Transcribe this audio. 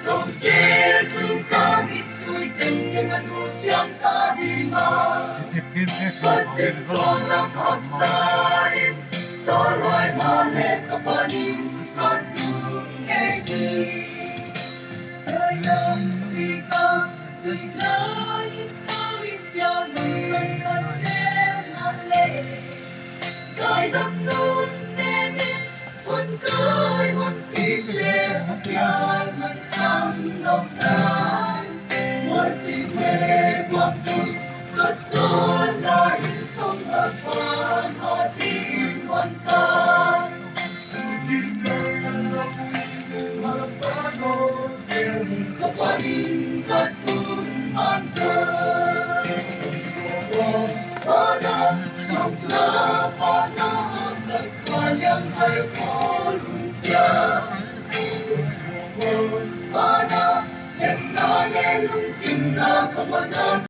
同耶稣加冕對定嘅銀幕上加啲嘛，不惜光臨學世，多來馬力嘅發現不斷嘅意。Raya kita sila itawid yaman kasenale Sai đất nôn neme Hôn cơi hôn kile Yai man sang nông nai Mua chi mê quang tu Cất tôn lại sông ở quan Họ tin hoàn tan Kapanin katun answer. Pada sukla pada kalian hai kolunja. Pada yang kalian lungkina kepada